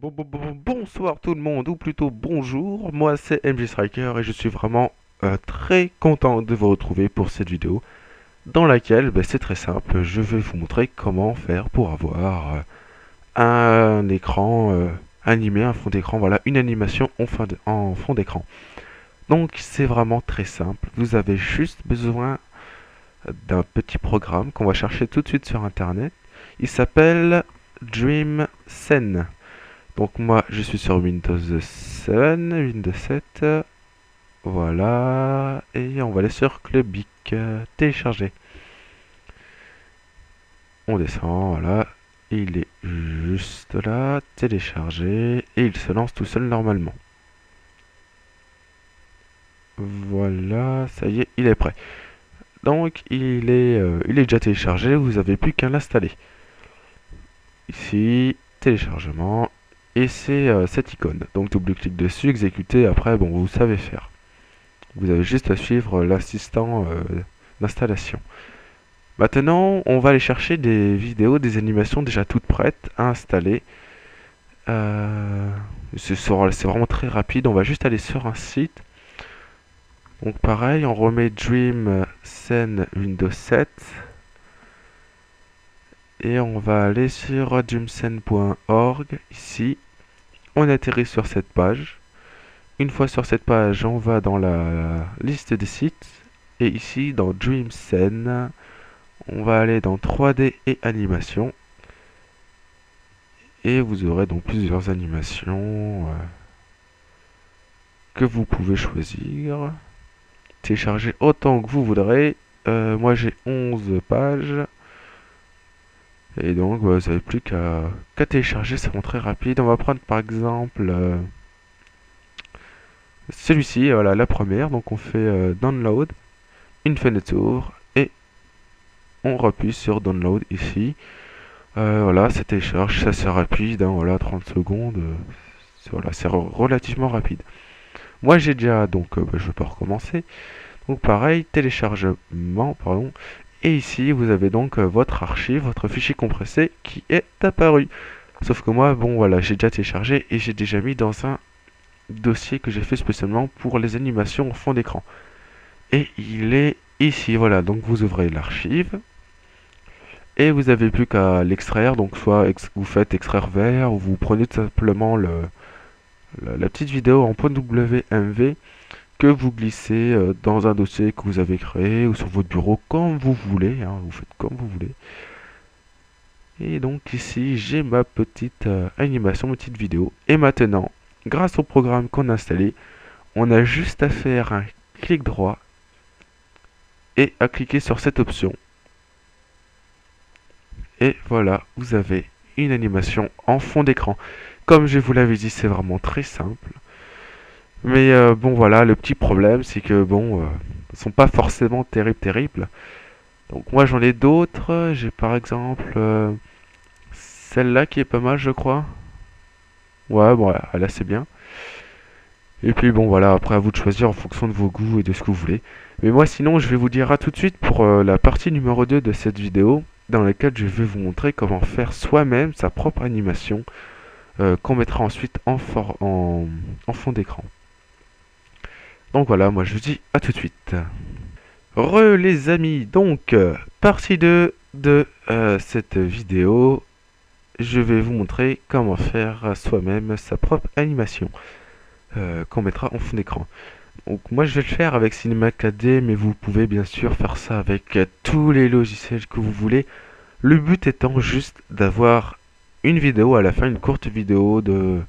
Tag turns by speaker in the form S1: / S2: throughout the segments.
S1: Bonsoir tout le monde, ou plutôt bonjour, moi c'est MJ Striker et je suis vraiment très content de vous retrouver pour cette vidéo dans laquelle c'est très simple, je vais vous montrer comment faire pour avoir un écran animé, un fond d'écran, voilà, une animation en fond d'écran. Donc c'est vraiment très simple, vous avez juste besoin d'un petit programme qu'on va chercher tout de suite sur internet, il s'appelle DreamScene. Donc moi je suis sur Windows 7, Windows 7, voilà, et on va aller sur Clubic, télécharger. On descend, voilà, il est juste là, téléchargé, et il se lance tout seul normalement. Voilà, ça y est, il est prêt. Donc il est déjà téléchargé, vous n'avez plus qu'à l'installer. Ici, téléchargement, et c'est cette icône. Donc double-clic dessus, exécuter, après bon vous savez faire. Vous avez juste à suivre l'assistant d'installation. Maintenant, on va aller chercher des vidéos, des animations déjà toutes prêtes à installer. C'est vraiment très rapide. On va juste aller sur un site. Donc pareil, on remet DreamScene Windows 7. Et on va aller sur dreamscene.org ici. On atterrit sur cette page. Une fois sur cette page, on va dans la liste des sites. Et ici, dans DreamScene, on va aller dans 3D et animation. Et vous aurez donc plusieurs animations que vous pouvez choisir. Télécharger autant que vous voudrez. Moi j'ai 11 pages. Et donc vous n'avez plus qu'à télécharger, c'est vraiment très rapide. On va prendre par exemple celui-ci, voilà la première. Donc on fait Download, une fenêtre s'ouvre et on rappuie sur Download ici. Voilà, ça télécharge, ça c'est rapide, hein, voilà, 30 secondes, voilà, c'est relativement rapide. Moi j'ai déjà, donc je vais pas recommencer. Donc pareil, téléchargement, pardon. Et ici vous avez donc votre archive, votre fichier compressé qui est apparu. Sauf que moi, bon voilà, j'ai déjà téléchargé et j'ai déjà mis dans un dossier que j'ai fait spécialement pour les animations en fond d'écran. Et il est ici, voilà, donc vous ouvrez l'archive. Et vous avez plus qu'à l'extraire, donc soit vous faites extraire vers, ou vous prenez tout simplement la petite vidéo en .wmv que vous glissez dans un dossier que vous avez créé ou sur votre bureau comme vous voulez, hein, vous faites comme vous voulez. Et donc ici j'ai ma petite animation, ma petite vidéo. Et maintenant, grâce au programme qu'on a installé, on a juste à faire un clic droit et à cliquer sur cette option. Et voilà, vous avez une animation en fond d'écran. Comme je vous l'avais dit, c'est vraiment très simple. Mais bon voilà, le petit problème c'est que bon, ils sont pas forcément terribles. Donc moi j'en ai d'autres. J'ai par exemple celle-là qui est pas mal je crois. Ouais bon là c'est bien. Et puis bon voilà, après à vous de choisir en fonction de vos goûts et de ce que vous voulez. Mais moi sinon je vais vous dire à tout de suite pour la partie numéro 2 de cette vidéo, dans laquelle je vais vous montrer comment faire soi-même sa propre animation qu'on mettra ensuite en fond d'écran. Donc voilà, moi je vous dis à tout de suite. Les amis, donc partie 2 de cette vidéo, je vais vous montrer comment faire soi-même sa propre animation qu'on mettra en fond d'écran. Donc moi je vais le faire avec Cinema 4D, mais vous pouvez bien sûr faire ça avec tous les logiciels que vous voulez. Le but étant juste d'avoir une vidéo à la fin, une courte vidéo de,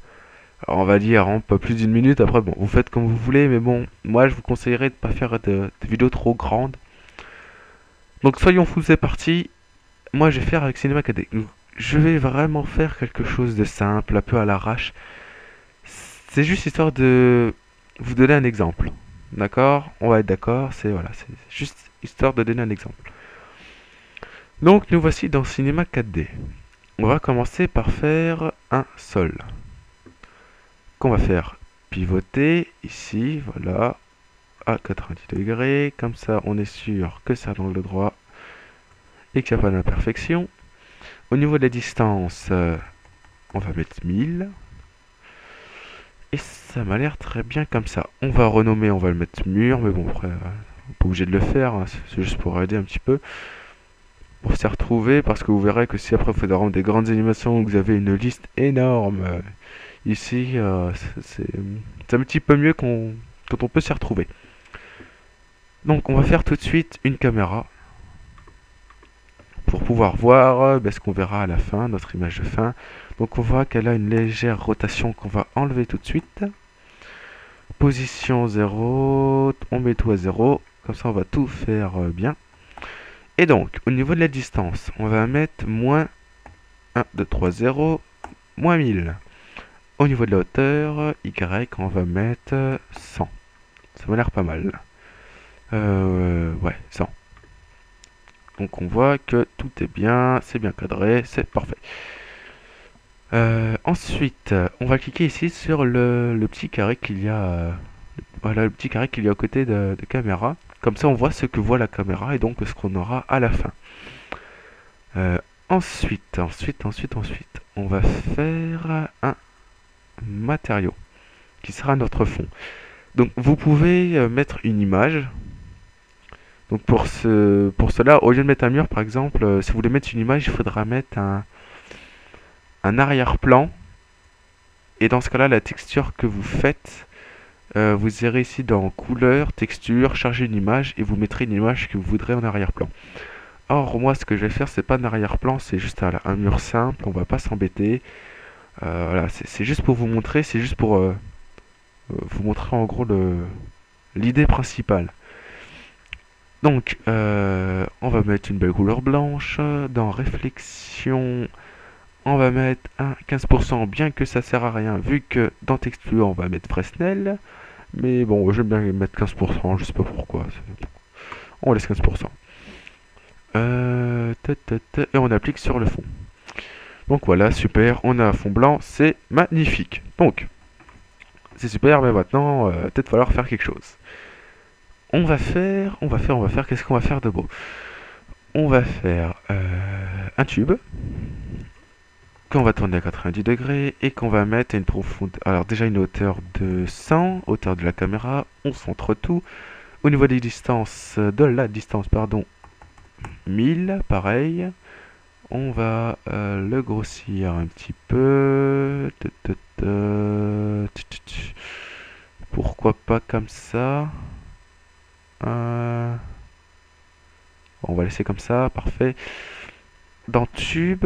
S1: alors, on va dire, un peu plus d'une minute. Après bon, vous faites comme vous voulez, mais bon, moi je vous conseillerais de ne pas faire de vidéos trop grandes. Donc soyons fous, c'est parti. Moi je vais faire avec Cinema 4D. Je vais vraiment faire quelque chose de simple, un peu à l'arrache. C'est juste histoire de vous donner un exemple. D'accord? On va être d'accord, c'est voilà, c'est juste histoire de donner un exemple. Donc nous voici dans Cinema 4D. On va commencer par faire un sol. Qu'on va faire pivoter ici, voilà, à 90 degrés. Comme ça, on est sûr que c'est à l'angle droit et qu'il n'y a pas d'imperfection. Au niveau de la distance, on va mettre 1000. Et ça m'a l'air très bien comme ça. On va renommer, on va le mettre mur, mais bon, après, pas obligé de le faire, hein, c'est juste pour aider un petit peu. Pour s'y retrouver, parce que vous verrez que si après vous faites vraiment des grandes animations, vous avez une liste énorme, ici, c'est un petit peu mieux quand on peut s'y retrouver. Donc on va faire tout de suite une caméra pour pouvoir voir ce qu'on verra à la fin, notre image de fin. Donc on voit qu'elle a une légère rotation qu'on va enlever tout de suite. Position 0, on met tout à 0, comme ça on va tout faire bien. Et donc au niveau de la distance, on va mettre moins 1, 2, 3, 0, moins 1000. Au niveau de la hauteur, Y, on va mettre 100. Ça m'a l'air pas mal. Ouais, 100. Donc on voit que tout est bien, c'est bien cadré, c'est parfait. Ensuite, on va cliquer ici sur le petit carré qu'il y a, voilà, le petit carré qu'il y a à côté de caméra. Comme ça, on voit ce que voit la caméra et donc ce qu'on aura à la fin. Ensuite, on va faire un matériau qui sera notre fond. Donc, vous pouvez mettre une image. Donc, pour cela, au lieu de mettre un mur, par exemple, si vous voulez mettre une image, il faudra mettre un arrière-plan. Et dans ce cas-là, la texture que vous faites, vous irez ici dans couleur, texture, charger une image et vous mettrez une image que vous voudrez en arrière-plan. Or, moi, ce que je vais faire, c'est pas un arrière-plan, c'est juste un mur simple, on va pas s'embêter. Voilà, c'est juste pour vous montrer, c'est juste pour vous montrer en gros l'idée principale. Donc, on va mettre une belle couleur blanche. Dans réflexion, on va mettre un 15%, bien que ça sert à rien, vu que dans texture, on va mettre Fresnel. Mais bon, j'aime bien mettre 15%, je sais pas pourquoi. On laisse 15%. Et on applique sur le fond. Donc voilà, super, on a un fond blanc, c'est magnifique. Donc, c'est super, mais maintenant, peut-être falloir faire quelque chose. On va faire, qu'est-ce qu'on va faire de beau? On va faire un tube qu'on va tourner à 90 degrés et qu'on va mettre à une profondeur, alors déjà une hauteur de 100, hauteur de la caméra, on centre tout. Au niveau des distances, de la distance, pardon, 1000, pareil. On va le grossir un petit peu. Pourquoi pas comme ça? On va laisser comme ça, parfait. Dans tube,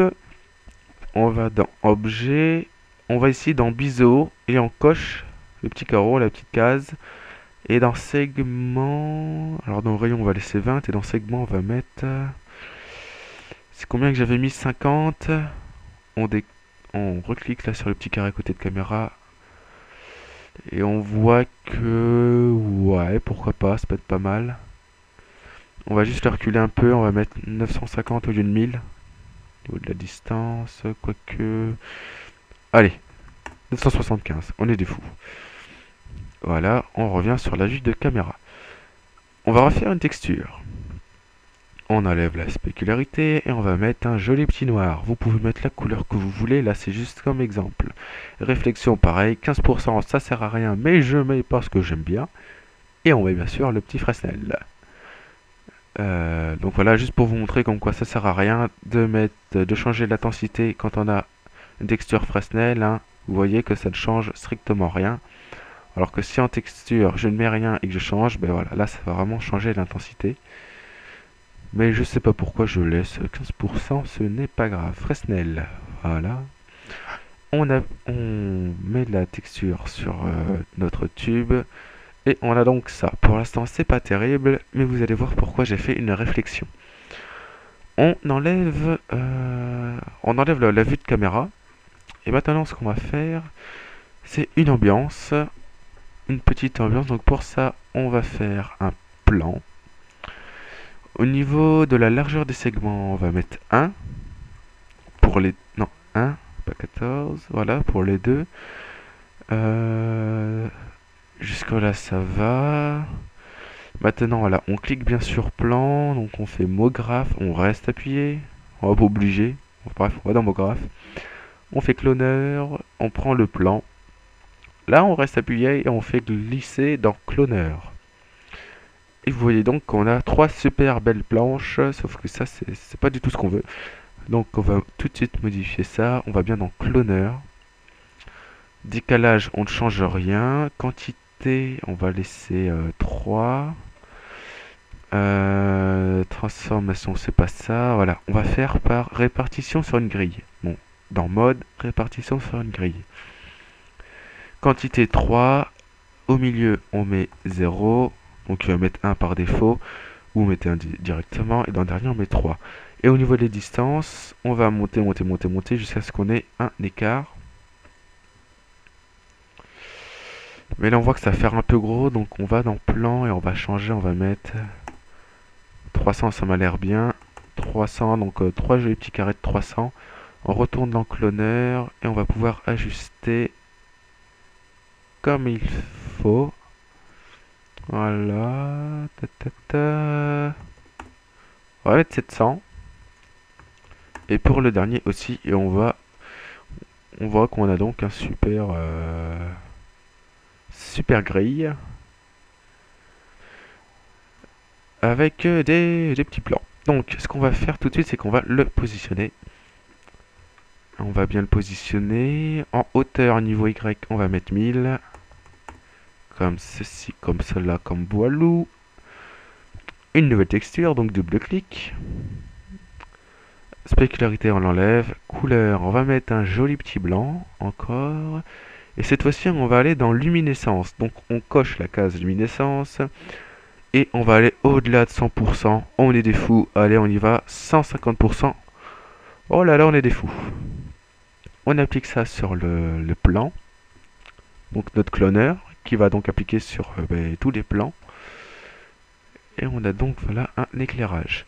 S1: on va dans objet, on va ici dans biseau et on coche le petit carreau, la petite case. Et dans segment, alors dans rayon on va laisser 20 et dans segment on va mettre, c'est combien que j'avais mis? 50. On reclique là sur le petit carré à côté de caméra et on voit que ouais, pourquoi pas, ça peut être pas mal. On va juste le reculer un peu, on va mettre 950 au lieu de 1000 au niveau de la distance, quoique, allez, 975, on est des fous. Voilà, on revient sur la vue de caméra. On va refaire une texture. On enlève la spécularité et on va mettre un joli petit noir. Vous pouvez mettre la couleur que vous voulez, là c'est juste comme exemple. Réflexion pareil, 15% ça sert à rien mais je mets parce que j'aime bien. Et on met bien sûr le petit Fresnel. Donc voilà, juste pour vous montrer comme quoi ça sert à rien de changer l'intensité quand on a une texture Fresnel. Hein. Vous voyez que ça ne change strictement rien. Alors que si en texture je ne mets rien et que je change, ben voilà, là ça va vraiment changer l'intensité. Mais je sais pas pourquoi je laisse 15%, ce n'est pas grave. Fresnel, voilà. On met de la texture sur notre tube. Et on a donc ça. Pour l'instant, c'est pas terrible, mais vous allez voir pourquoi j'ai fait une réflexion. On enlève la vue de caméra. Et maintenant, ce qu'on va faire, c'est une ambiance. Une petite ambiance. Donc pour ça, on va faire un plan. Au niveau de la largeur des segments, on va mettre 1. Pour les... Non, 1, pas 14. Voilà, pour les deux. Jusque là, ça va. Maintenant, voilà, on clique bien sur plan. Donc on fait mot graphe. On reste appuyé. On va pas obliger. Bref, on va dans mot graphe. On fait cloneur. On prend le plan. Là, on reste appuyé et on fait glisser dans cloneur. Et vous voyez donc qu'on a 3 super belles planches, sauf que ça, c'est pas du tout ce qu'on veut. Donc on va tout de suite modifier ça. On va bien dans cloneur. Décalage, on ne change rien. Quantité, on va laisser 3. Transformation, c'est pas ça. Voilà, on va faire par répartition sur une grille. Bon, dans mode, répartition sur une grille. Quantité 3. Au milieu, on met 0. Donc, il va mettre 1 par défaut. Ou mettez 1 directement. Et dans le dernier, on met 3. Et au niveau des distances, on va monter, monter, monter, monter jusqu'à ce qu'on ait un écart. Mais là, on voit que ça va faire un peu gros. Donc, on va dans plan et on va changer. On va mettre 300, ça m'a l'air bien. 300, donc 3 jolis petits carrés de 300. On retourne dans cloneur et on va pouvoir ajuster comme il faut. Voilà. Ta, ta, ta. On va mettre 700. Et pour le dernier aussi, et on voit qu'on a donc un super grille avec des petits plans. Donc, ce qu'on va faire tout de suite, c'est qu'on va le positionner. On va bien le positionner. En hauteur, niveau Y, on va mettre 1000. Comme ceci, comme cela, comme voilou. Une nouvelle texture, donc double clic. Spécularité, on l'enlève. Couleur, on va mettre un joli petit blanc, encore. Et cette fois-ci, on va aller dans luminescence. Donc, on coche la case luminescence. Et on va aller au-delà de 100%. On est des fous. Allez, on y va. 150%. Oh là là, on est des fous. On applique ça sur le plan. Donc, notre cloneur, qui va donc appliquer sur tous les plans. Et on a donc, voilà, un éclairage.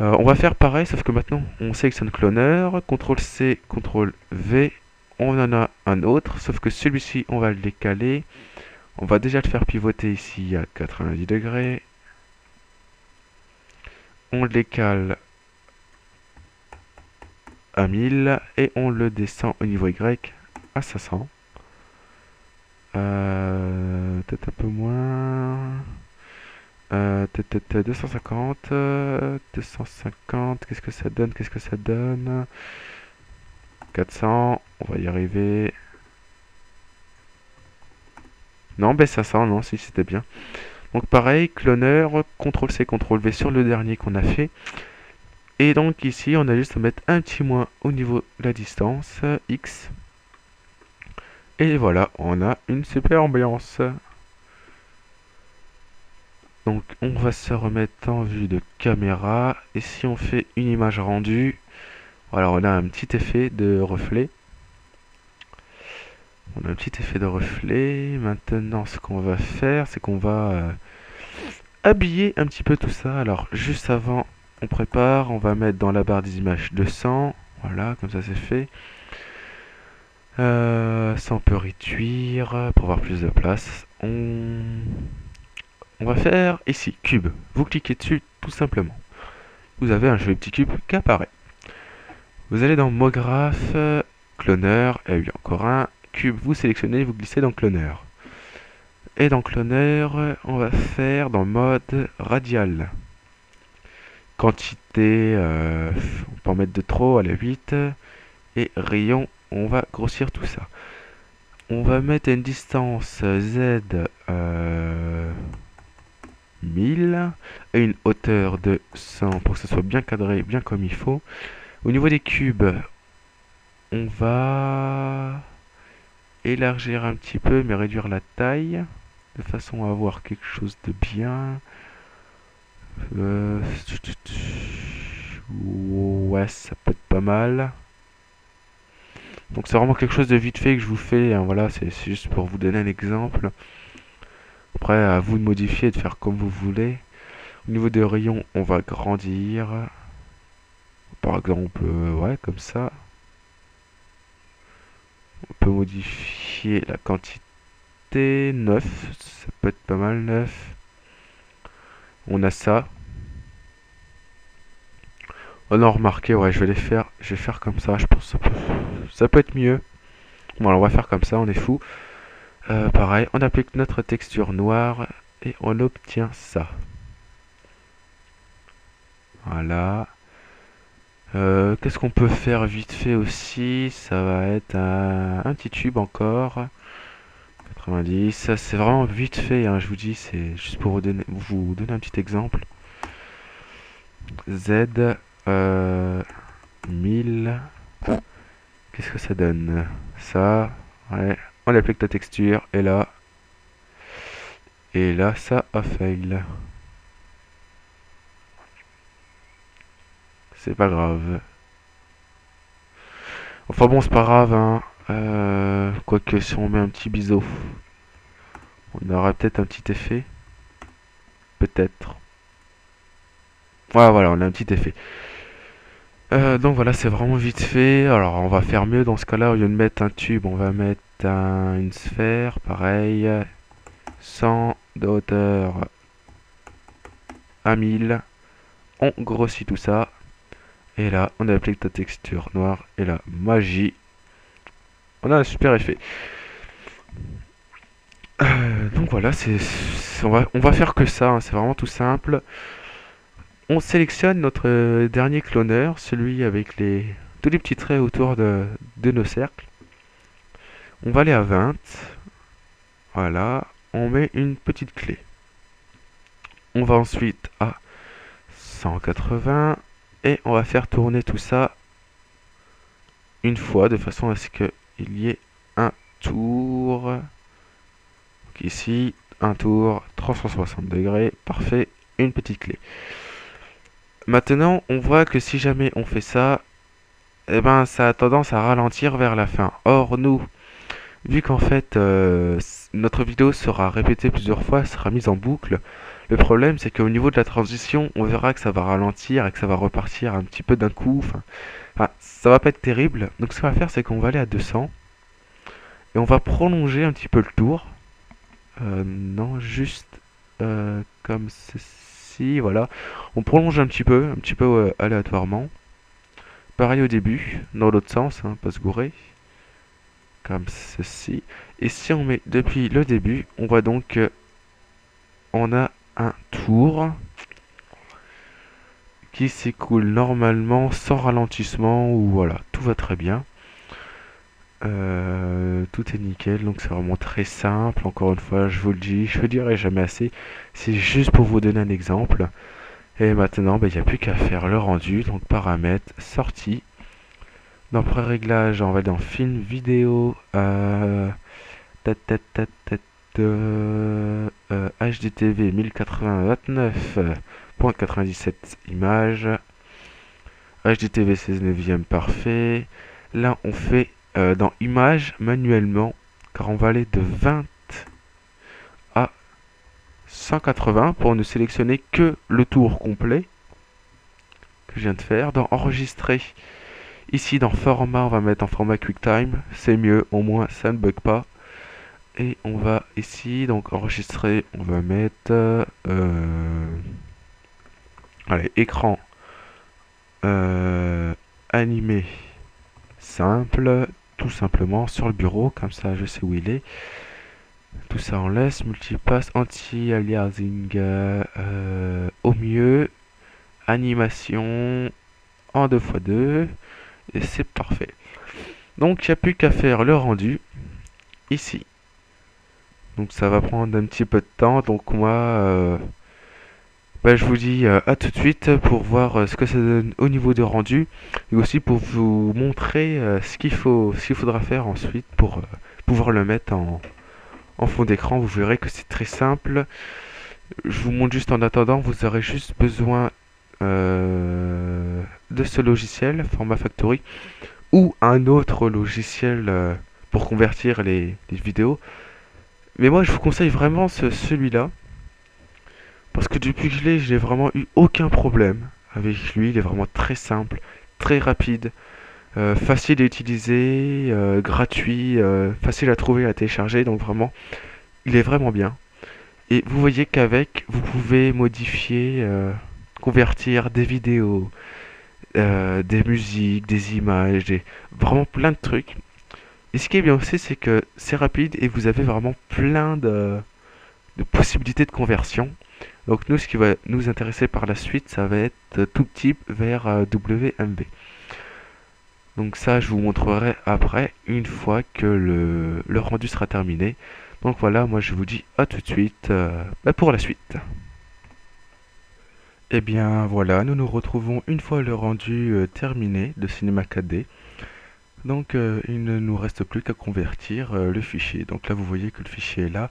S1: On va faire pareil, sauf que maintenant, on sélectionne cloneur. CTRL-C, CTRL-V. On en a un autre, sauf que celui-ci, on va le décaler. On va déjà le faire pivoter ici à 90 degrés. On le décale à 1000 et on le descend au niveau Y à 500. Peut-être un peu moins. 250. 250. Qu'est-ce que ça donne? Qu'est-ce que ça donne? 400. On va y arriver. Non, ben 500, non, si c'était bien. Donc pareil, cloneur, CTRL-C, CTRL-V sur le dernier qu'on a fait. Et donc ici, on a juste à mettre un petit moins au niveau de la distance, X. Et voilà, on a une super ambiance. Donc on va se remettre en vue de caméra. Et si on fait une image rendue, voilà, on a un petit effet de reflet. On a un petit effet de reflet. Maintenant, ce qu'on va faire, c'est qu'on va habiller un petit peu tout ça. Alors, juste avant, on prépare. On va mettre dans la barre des images 200. Voilà, comme ça c'est fait. Ça, on peut réduire pour avoir plus de place. On va faire ici, cube. Vous cliquez dessus tout simplement. Vous avez un joli petit cube qui apparaît. Vous allez dans Mograph, cloneur, et oui, encore un. Cube, vous sélectionnez, vous glissez dans cloneur. Et dans cloneur, on va faire dans mode radial. Quantité, on peut en mettre de trop, à la 8. Et rayon, on va grossir tout ça. On va mettre une distance Z 1000 et une hauteur de 100 pour que ce soit bien cadré, bien comme il faut. Au niveau des cubes, on va élargir un petit peu mais réduire la taille de façon à avoir quelque chose de bien. Ouais, ça peut être pas mal. Donc c'est vraiment quelque chose de vite fait que je vous fais, hein, voilà, c'est juste pour vous donner un exemple. Après, à vous de modifier et de faire comme vous voulez. Au niveau des rayons, on va grandir. Par exemple, ouais, comme ça. On peut modifier la quantité 9. Ça peut être pas mal, 9. On a ça. Oh non, remarquez, ouais, je vais faire comme ça. Je pense que ça peut être mieux. Bon, alors on va faire comme ça, on est fou. pareil, on applique notre texture noire et on obtient ça. Voilà. Qu'est-ce qu'on peut faire vite fait aussi? Ça va être un petit tube encore. 90, ça c'est vraiment vite fait, hein, je vous dis, c'est juste pour vous donner un petit exemple. Z 1000. Qu'est-ce que ça donne? Ça, ouais, on applique la texture et là ça a fail. C'est pas grave. Enfin bon, c'est pas grave, hein. Quoique si on met un petit biseau, on aura peut-être un petit effet. Peut-être. Ouais, voilà, on a un petit effet. Donc voilà, c'est vraiment vite fait. Alors on va faire mieux dans ce cas-là. Au lieu de mettre un tube, on va mettre une sphère, pareil. 100 de hauteur à 1000. On grossit tout ça. Et là, on applique la texture noire. Et là, magie. On a un super effet. Donc voilà, on va faire que ça, hein, c'est vraiment tout simple. On sélectionne notre dernier cloneur, celui avec tous les petits traits autour de nos cercles. On va aller à 20. Voilà, on met une petite clé. On va ensuite à 180 et on va faire tourner tout ça une fois de façon à ce qu'il y ait un tour. Donc ici, un tour 360 degrés, parfait, une petite clé. Maintenant, on voit que si jamais on fait ça, eh ben, ça a tendance à ralentir vers la fin. Or, nous, vu qu'en fait, notre vidéo sera répétée plusieurs fois, sera mise en boucle, le problème, c'est qu'au niveau de la transition, on verra que ça va ralentir et que ça va repartir un petit peu d'un coup. Enfin, ça va pas être terrible. Donc, ce qu'on va faire, c'est qu'on va aller à 200 et on va prolonger un petit peu le tour. Non, juste comme ceci, voilà. On prolonge un petit peu aléatoirement. Pareil au début, dans l'autre sens, hein, pas se gourer. Comme ceci. Et si on met depuis le début, on voit donc que on a un tour qui s'écoule normalement sans ralentissement, ou voilà, tout va très bien. Tout est nickel, donc c'est vraiment très simple. Encore une fois, je vous le dis, je ne le dirai jamais assez. C'est juste pour vous donner un exemple. Et maintenant, il n'y a plus qu'à faire le rendu. Donc paramètres, sortie. Dans pré-réglage, on va dans film vidéo. HDTV 1080-29.97 images. HDTV 16 neuvième parfait. Là, on fait dans images manuellement, car on va aller de 20 à 180 pour ne sélectionner que le tour complet que je viens de faire. Dans enregistrer, ici dans format, on va mettre en format QuickTime, c'est mieux, au moins ça ne bug pas. Et on va ici, donc enregistrer, on va mettre allez, écran animé simple, tout simplement sur le bureau, comme ça je sais où il est. Tout ça on laisse, multipass, anti-aliasing au mieux, animation en 2x2, et c'est parfait. Donc il n'y a plus qu'à faire le rendu ici. Donc ça va prendre un petit peu de temps, donc moi je vous dis à tout de suite pour voir ce que ça donne au niveau de rendu et aussi pour vous montrer ce qu'il faudra faire ensuite pour pouvoir le mettre en fond d'écran. Vous verrez que c'est très simple. Je vous montre juste en attendant, vous aurez juste besoin de ce logiciel, Format Factory, ou un autre logiciel pour convertir les vidéos. Mais moi je vous conseille vraiment celui-là. Parce que depuis que je l'ai vraiment eu aucun problème avec lui. Il est vraiment très simple, très rapide, facile à utiliser, gratuit, facile à trouver, à télécharger. Donc vraiment, il est vraiment bien. Et vous voyez qu'avec, vous pouvez modifier, convertir des vidéos, des musiques, des images, vraiment plein de trucs. Et ce qui est bien aussi, c'est que c'est rapide et vous avez vraiment plein de possibilités de conversion. Donc nous, ce qui va nous intéresser par la suite, ça va être tout type vers WMV. Donc ça, je vous montrerai après, une fois que le rendu sera terminé. Donc voilà, moi je vous dis à tout de suite pour la suite. Et bien voilà, nous nous retrouvons une fois le rendu terminé de Cinema 4D. Donc il ne nous reste plus qu'à convertir le fichier. Donc là vous voyez que le fichier est là,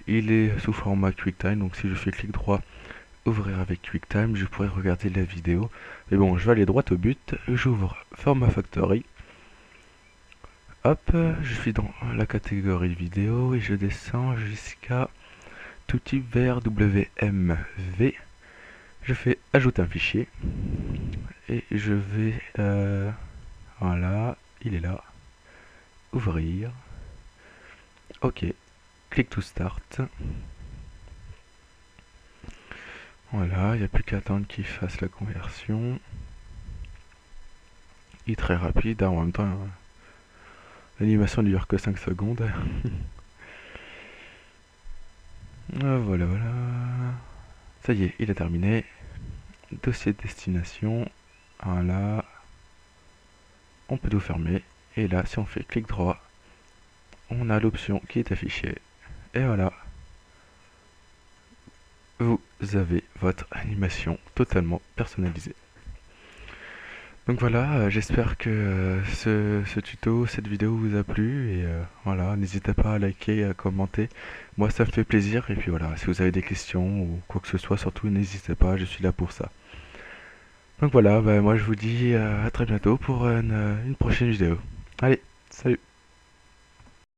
S1: il est sous format QuickTime. Donc si je fais clic droit, ouvrir avec QuickTime, je pourrais regarder la vidéo. Mais bon, je vais aller droit au but, j'ouvre Format Factory. Hop, je suis dans la catégorie vidéo et je descends jusqu'à tout type vers WMV. Je fais ajouter un fichier et je vais voilà, il est là. Ouvrir. Ok. Click to start. Voilà, il n'y a plus qu'à attendre qu'il fasse la conversion. Il est très rapide, hein, en même temps, l'animation ne dure que 5 secondes. Voilà, voilà. Ça y est, il est terminé. Dossier de destination. Voilà. On peut tout fermer. Et là, si on fait clic droit, on a l'option qui est affichée. Et voilà. Vous avez votre animation totalement personnalisée. Donc voilà, j'espère que ce tuto, cette vidéo vous a plu. Et voilà, n'hésitez pas à liker, à commenter. Moi, ça me fait plaisir. Et puis voilà, si vous avez des questions ou quoi que ce soit, surtout n'hésitez pas, je suis là pour ça. Donc voilà, moi je vous dis à très bientôt pour une prochaine vidéo. Allez, salut!